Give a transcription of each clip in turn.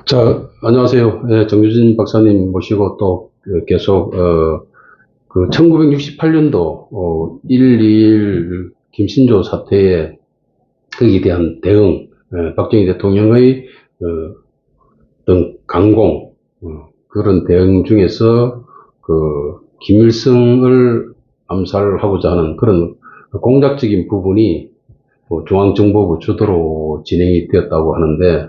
자, 안녕하세요. 예, 정유진 박사님 모시고 또 계속, 1968년도, 1.2.1 김신조 사태에 거기에 대한 대응, 박정희 대통령의, 어떤 강공, 그런 대응 중에서, 김일성을 암살하고자 하는 그런 공작적인 부분이 중앙정보부 주도로 진행이 되었다고 하는데,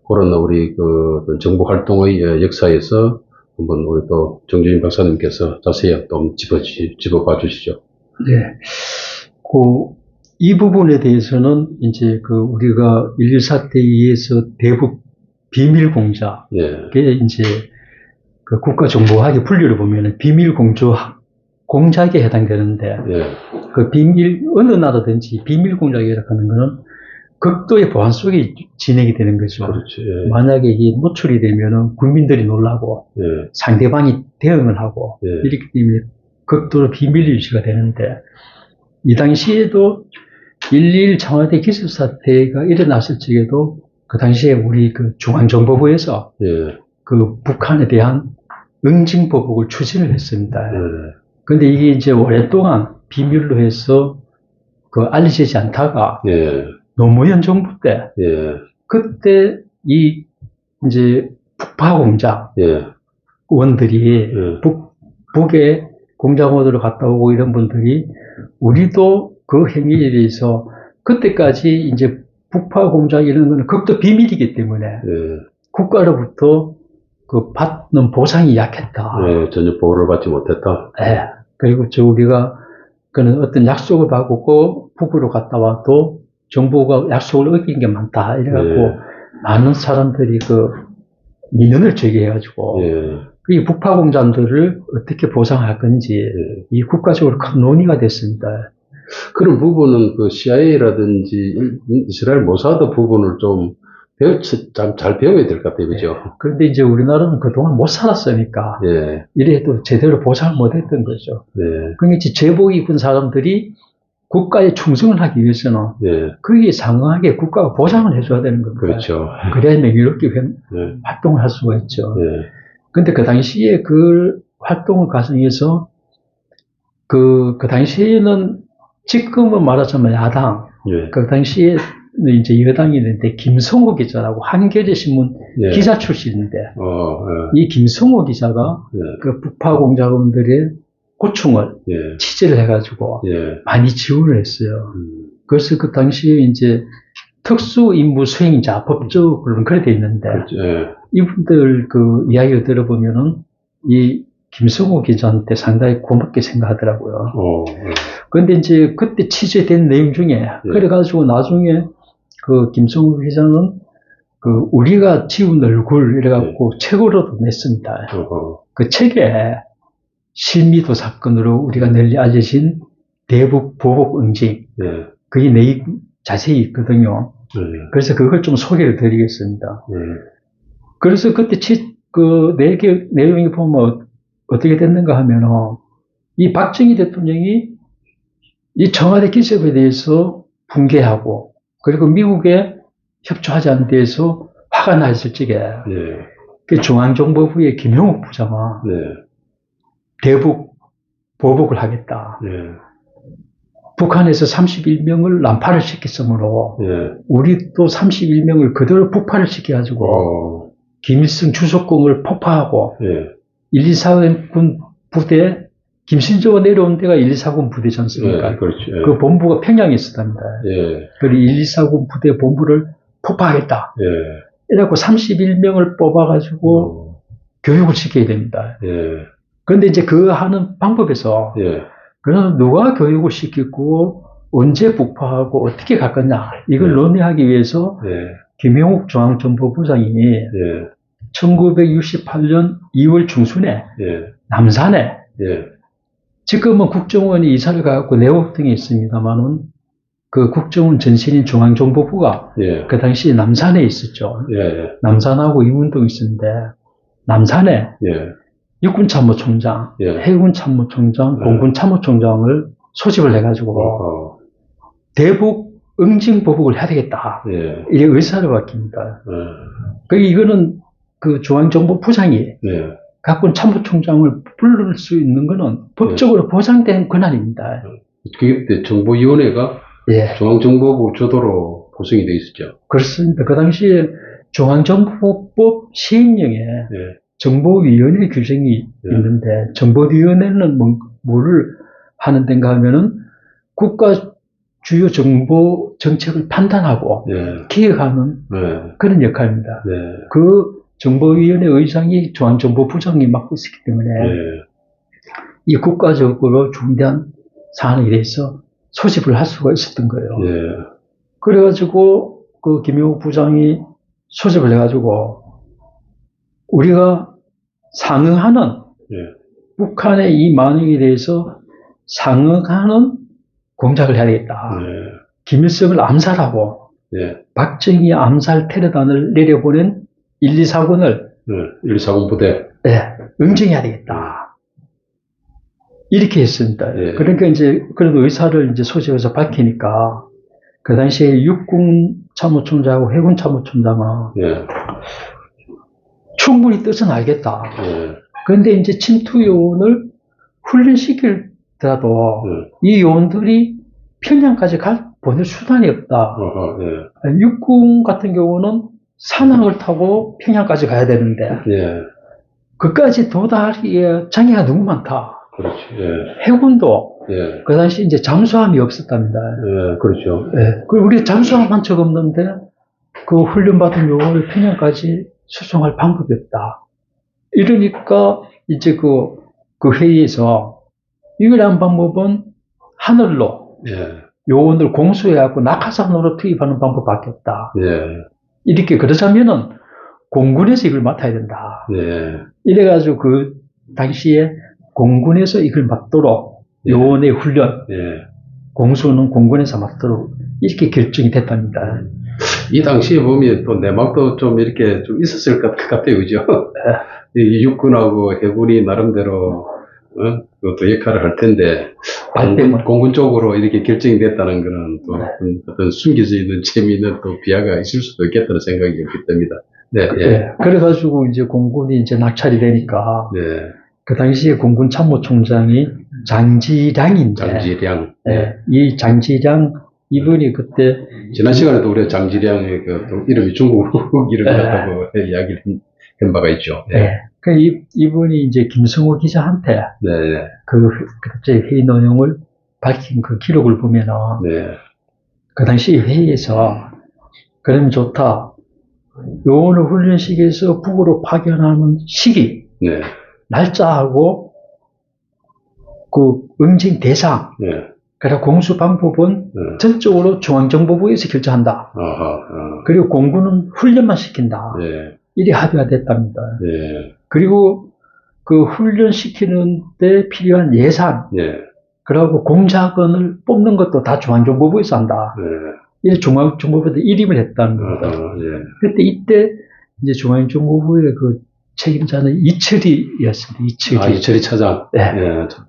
그런 우리 어떤 정보 활동의 역사에서 한번 우리 또 정주인 박사님께서 자세히 좀 짚어봐 주시죠. 네. 이 부분에 대해서는 이제 우리가 1.1 사태에 의해서 대북 비밀 공작, 그게 이제 국가정보학의 분류를 보면은 비밀 공작에 해당되는데, 어느 나라든지 비밀 공작이라고 하는 거는 극도의 보안 속에 진행이 되는 거죠. 그렇죠. 만약에 이게 노출이 되면은 국민들이 놀라고, 상대방이 대응을 하고, 이렇기 때문에 극도로 비밀 유지가 되는데, 이 당시에도 1.2.1 청와대 기습사태가 일어났을 적에도 그 당시에 우리 중앙정보부에서 북한에 대한 응징보복을 추진을 했습니다. 근데 이게 이제 오랫동안 비밀로 해서 알려지지 않다가 노무현 정부 때 그때 이 이제 북파 공작원들이 북에 공작원으로 갔다 오고 이런 분들이 우리도 그 행위에 대해서 그때까지 이제 북파 공작 이런 거는 극도 비밀이기 때문에 국가로부터 받는 보상이 약했다. 전혀 보호를 받지 못했다. 그리고 우리가 그는 어떤 약속을 받고 북으로 갔다 와도 정부가 약속을 어긴 게 많다. 이래갖고 많은 사람들이 민원을 제기해가지고 이 북파 공작들을 어떻게 보상할 건지 이 국가적으로 큰 논의가 됐습니다. 그런 부분은 CIA라든지 이스라엘 모사드 부분을 좀 잘 배워야 될 것 같아요, 그죠? 그런데 이제 우리나라는 그동안 못 살았으니까 이래도 제대로 보상을 못 했던 거죠. 그러니까 이제 제복 입은 사람들이 국가에 충성을 하기 위해서는 거기에 상응하게 국가가 보상을 해줘야 되는 겁니다. 그렇죠. 그래야 명예롭게 활동을 할 수가 있죠. 근데 그 당시에 그 활동을 가정해서 그 당시에는 지금은 말하자면 야당, 그 당시에 이제 여당이 있는데 김성호 기자라고 한겨레 신문 기자 출신인데 이 김성호 기자가 그 북파 공작원들의 고충을 취재를 해가지고 많이 지원을 했어요. 그래서 그 당시에 이제 특수임무 수행자 법적으로는 그래 돼 있는데 이분들 이야기를 들어보면은 이 김성호 기자한테 상당히 고맙게 생각하더라고요. 그런데 이제 그때 취재된 내용 중에 그래가지고 나중에 김성호 기자는 우리가 지운 얼굴 이래갖고 책으로도 냈습니다. 그 책에 실미도 사건으로 우리가 널리 알려진 대북 보복 응징 그게 내용 자세히 있거든요. 그래서 그걸 좀 소개를 드리겠습니다. 그래서 그때 내용이 보면 어떻게 됐는가 하면은 이 박정희 대통령이 이 청와대 기습에 대해서 붕괴하고 그리고 미국에 협조하지 않은 데에서 화가 나 있을 적에 그 중앙정보부의 김용욱 부장은 대북 보복을 하겠다. 북한에서 31명을 난파를 시켰으므로 우리도 31명을 그대로 북파를 시켜가지고 김일성 주석궁을 폭파하고 124군 부대 김신조가 내려온 데가 124군 부대지 않습니까? 그 본부가 평양에 있었답니다. 그리고 124군 부대 본부를 폭파하겠다. 이래갖고 31명을 뽑아가지고 교육을 시켜야 됩니다. 그런데 이제 그 하는 방법에서 그럼 누가 교육을 시키고 언제 북파하고 어떻게 갈 거냐 이걸 논의하기 위해서 김용욱 중앙정보부장이 1968년 2월 중순에 남산에 지금은 국정원이 이사를 가갖고 내곡동에 있습니다만은 그 국정원 전신인 중앙정보부가 그 당시에 남산에 있었죠. 남산하고 이문동에 있었는데 남산에 육군참모총장, 해군참모총장, 공군참모총장을 소집을 해가지고 대북 응징보복을 해야 되겠다. 예. 이게 의사를 밝힙니다. 예. 그 이거는 그 중앙정보부장이 예. 갖고 온 참모총장을 부를 수 있는 거는 법적으로 보장된 권한입니다. 그때 정보위원회가 예, 중앙정보부 주도로 구성이 되어 있었죠. 그렇습니다. 그 당시에 중앙정보법 시행령에 예. 정보위원회 규정이 예. 있는데, 정보위원회는 뭐를 하는 데인가 하면은 국가 주요 정보 정책을 판단하고 예. 기획하는 예. 그런 역할입니다. 예. 그 정보위원회 의장이 중앙정보부장이 맡고 있었기 때문에 예. 이 국가적으로 중대한 사안에 대해서 소집을 할 수가 있었던 거예요. 예. 그래가지고 그 김용욱 부장이 소집을 해가지고 우리가 상응하는 예. 북한의 이 만행에 대해서 상응하는 공작을 해야 되겠다. 예. 김일성을 암살하고 예. 박정희 암살 테러단을 내려보낸 1, 2, 4군을 1, 2, 4군 부대. 응징해야 되겠다. 이렇게 했습니다. 예. 그러니까 이제 그런 의사를 이제 소집해서 밝히니까 그 당시에 육군 참모총장하고 해군 참모총장은 예. 충분히 뜻은 알겠다. 예. 그런데 이제 침투 요원을 훈련시킬더라도 이 요원들이 평양까지 보낼 수단이 없다. 어허. 예. 육군 같은 경우는 산항을 타고 평양까지 가야 되는데 예. 그까지 도달하기에 장애가 너무 많다. 그렇죠. 예. 해군도 예. 그 당시 이제 잠수함이 없었답니다. 예. 그렇죠. 그리고 우리 잠수함 한 척 없는데 그 훈련받은 요원을 평양까지 수송할 방법이 없다. 이러니까 이제 그 회의에서 유일한 방법은 하늘로 예. 요원을 공수해갖고 낙하산으로 투입하는 방법밖에 없다. 예. 이렇게 그러자면은 공군에서 이걸 맡아야 된다. 예. 이래가지고 그 당시에 공군에서 이걸 맡도록 요원의 훈련, 예. 공수는 공군에서 맡도록 이렇게 결정이 됐답니다. 이 당시에 보면 또 내막도 좀 이렇게 좀 있었을 것 같아요. 그죠? 이 육군하고 해군이 나름대로, 또 역할을 할 텐데, 공군 쪽으로 이렇게 결정이 됐다는 거는 또 어떤 숨겨져 있는 재미있는 또 비하가 있을 수도 있겠다는 생각이 듭니다. 네. 예. 그래가지고 이제 공군이 이제 낙찰이 되니까, 네. 그 당시에 공군 참모총장이 장지량인데, 장지량. 이 장지량 이분이 그때 지난 시간에도 우리가 장지량의 또 이름이 중국 이름 같다고 이야기를 한 바가 있죠. 그 이분이 이제 김성호 기자한테 네. 그때 회의 내용을 밝힌 그 기록을 보면은 그 당시 회의에서 그러면 좋다. 요원을 훈련시켜서 북으로 파견하는 시기, 날짜하고 그 응징 대상, 그리고 공수 방법은 전적으로 중앙정보부에서 결정한다. 그리고 공군은 훈련만 시킨다. 이리 합의가 됐답니다. 그리고 그 훈련시키는 데 필요한 예산, 그리고 공작원을 뽑는 것도 다 중앙정보부에서 한다. 이 중앙정보부에서 일임을 했다는 겁니다. 그때 이때 이제 중앙정보부의 그 책임자는 이철이였습니다. 이철이. 이철이 차장.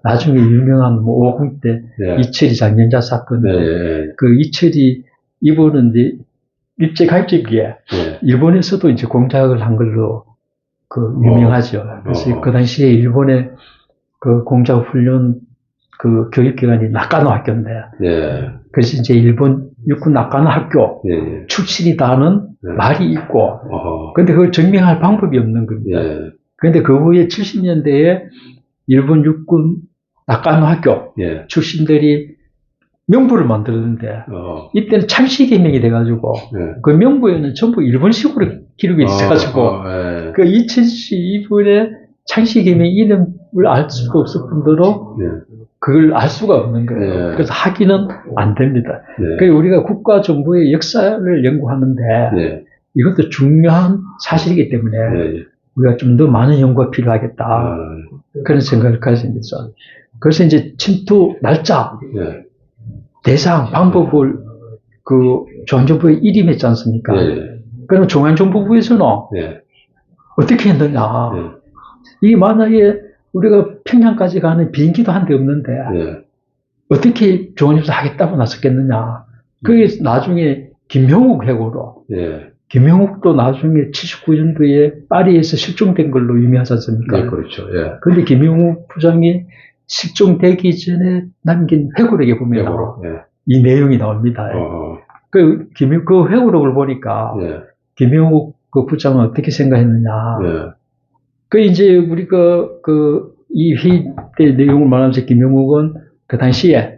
나중에 유명한 5.50 때 이철이 장년자 사건. 그 이철이 이분은 이제 일제 강점기에 일본에서도 이제 공작을 한 걸로 그 유명하죠. 그래서 그 당시에 일본의 그 공작 훈련 그 교육기관이 나카노 학교인데, 그래서 이제 일본 육군 나카노 학교 출신이다는 말이 있고, 근데 그걸 증명할 방법이 없는 겁니다. 그런데 그 후에 70년대에 일본 육군 나카노 학교 출신들이 명부를 만들었는데, 이때는 창씨개명이 돼가지고, 그 명부에는 전부 일본식으로 기록이 있어가지고, 그 이철씨 이분의 창씨개명 이름을 알 수가 없을 뿐더러, 그걸 알 수가 없는 거예요. 그래서 하기는 안 됩니다. 그래서 우리가 국가정보의 역사를 연구하는데, 이것도 중요한 사실이기 때문에, 우리가 좀 더 많은 연구가 필요하겠다. 그런 생각을 가집니다. 그래서 이제 침투 날짜, 대상, 방법을 그 중앙정보에 일임했지 않습니까? 그럼 중앙정보부에서는 어떻게 했느냐. 이게 만약에 우리가 평양까지 가는 비행기도 한 대 없는데 어떻게 중앙정보에서 하겠다고 나섰겠느냐. 그게 나중에 김형욱 해고로. 예. 김형욱도 나중에 79년도에 파리에서 실종된 걸로 유명하지 않습니까? 네, 그렇죠. 예. 근데 김형욱 부장이 실종되기 전에 남긴 회고록에 보면 회고록, 예. 이 내용이 나옵니다. 그 회고록을 보니까 예. 김형욱 그 부장은 어떻게 생각했느냐. 예. 그 이제 우리가 이 회의 때 내용을 말하면서 김형욱은 그 당시에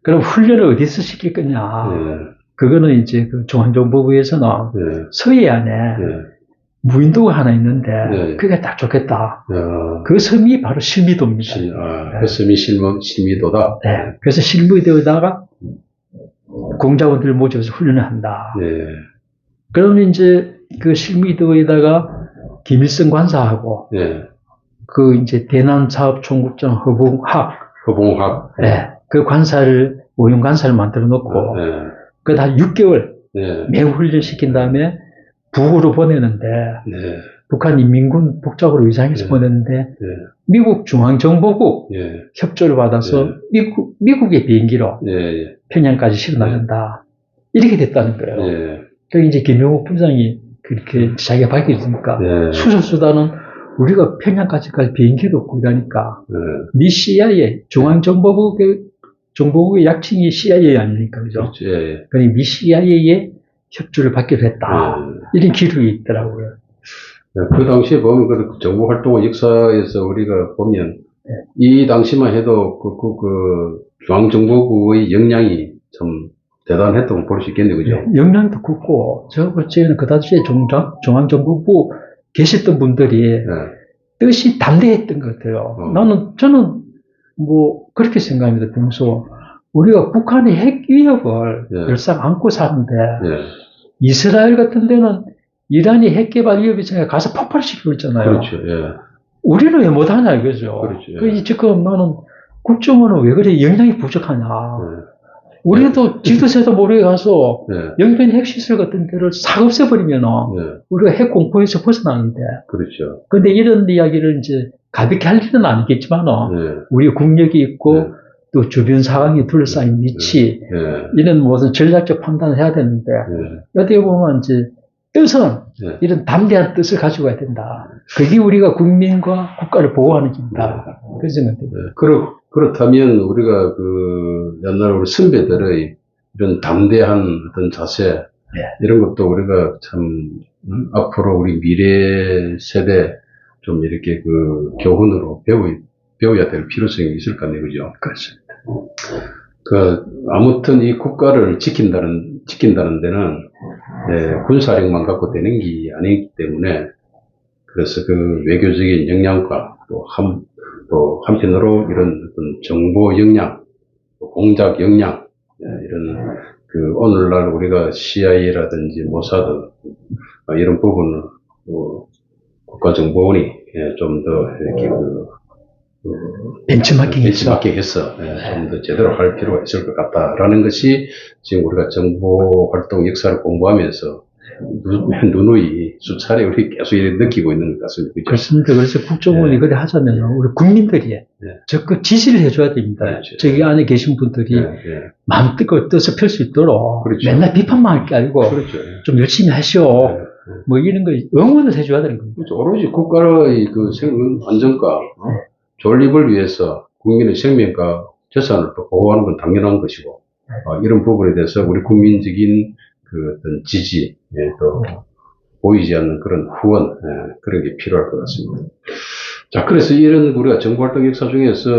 그럼 훈련을 어디서 시킬 거냐. 예. 그거는 이제 그 중앙정보부에서는 예. 서해안에 예. 무인도가 하나 있는데 네. 그게 딱 좋겠다. 아, 그 섬이 바로 실미도입니다. 그 섬이 실미도다? 네. 그래서 실미도에다가 공작원들을 모집해서 훈련을 한다. 예. 그러면 이제 그 실미도에다가 김일성 관사하고 예. 그 이제 대남사업총국장 허봉학. 네. 그 관사를 오용 관사를 만들어 놓고 예. 그 다 6개월 예. 매우 훈련시킨 다음에 북으로 보내는데 네. 북한 인민군 복잡으로 위장해서 네. 보냈는데 예. 미국 중앙정보국 예. 협조를 받아서 미국의 비행기로 예. 평양까지 실어 나간다. 이렇게 됐다는 거예요. 예. 그러니까 이제 김영욱 부장이 그렇게 자기가 밝혀지니까 예. 수소수단은 우리가 평양까지까지 비행기도 없고 이러니까 예. 미 CIA 중앙정보국의 약칭이 CIA 아닙니까? 그죠? 그렇죠. 예. 그러니 미 CIA의 협조를 받기로 했다. 이런 기록이 있더라고요. 그 당시에 보면 그 정보활동 역사에서 우리가 보면 이 당시만 해도 그 중앙정보부의 역량이 참 대단했다고 볼 수 있겠네요. 그죠? 역량도 굵고, 제가 볼 때는 그 당시에 중앙정보부 계셨던 분들이 예. 뜻이 담대했던 것 같아요. 저는 뭐 그렇게 생각합니다. 평소 우리가 북한의 핵 위협을 예. 열상 안고 사는데 예. 이스라엘 같은 데는 이란이 핵 개발 위협이 생겨 가서 폭발시키고 있잖아요. 그렇죠. 예. 우리는 왜 못하냐 이거죠. 그렇죠. 예. 그 지금 나는 국정원은 왜 그래 역량이 부족하냐. 예. 우리도 지도새도 모르게 가서 예. 영변 핵시설 같은 데를 싹 없애버리면 예. 우리가 핵 공포에서 벗어나는데. 그렇죠. 근데 이런 이야기를 이제 가볍게 할 일은 아니겠지만 예. 우리 국력이 있고 예. 또 주변 상황이 둘러싸인 위치 예. 이런 무슨 전략적 판단을 해야 되는데 예. 어떻게 보면 이제 뜻은 예. 이런 담대한 뜻을 가지고 가야 된다. 그게 우리가 국민과 국가를 보호하는 길이다. 그런 생각입니다. 예. 그렇다면 우리가 그 옛날 우리 선배들의 이런 담대한 어떤 자세 이런 것도 우리가 참 앞으로 우리 미래 세대 좀 이렇게 그 교훈으로 배워야 될 필요성이 있을 것 같네요. 그죠? 그렇습니다. 아무튼 이 국가를 지킨다는 데는 군사력만 갖고 되는 게 아니기 때문에 그래서 그 외교적인 역량과 또 한편으로 이런 어떤 정보 역량, 공작 역량 이런 그 오늘날 우리가 CIA라든지 모사드 이런 부분을 국가정보원이 좀 더 이렇게 벤치마킹해서 좀 더 제대로 할 필요가 있을 것 같다라는 것이 지금 우리가 정보활동 역사를 공부하면서 누누이 수차례 우리 계속 느끼고 있는 것 같습니다. 그렇죠? 그렇습니다. 그래서 국정원이 그래 하자면 우리 국민들이 적극 지지를 해줘야 됩니다. 그렇죠. 저기 안에 계신 분들이 마음껏 뜻을 펼 수 있도록 그렇죠. 맨날 비판만 할 게 아니고 그렇죠. 좀 열심히 하시오. 뭐 이런 거 응원을 해줘야 되는 겁니다. 그렇죠. 오로지 국가의 그 안정과 존립을 위해서 국민의 생명과 재산을 또 보호하는 건 당연한 것이고 이런 부분에 대해서 우리 국민적인 그 어떤 지지 또 보이지 않는 그런 후원 그런 게 필요할 것 같습니다. 자, 그래서 이런 우리가 정보활동 역사 중에서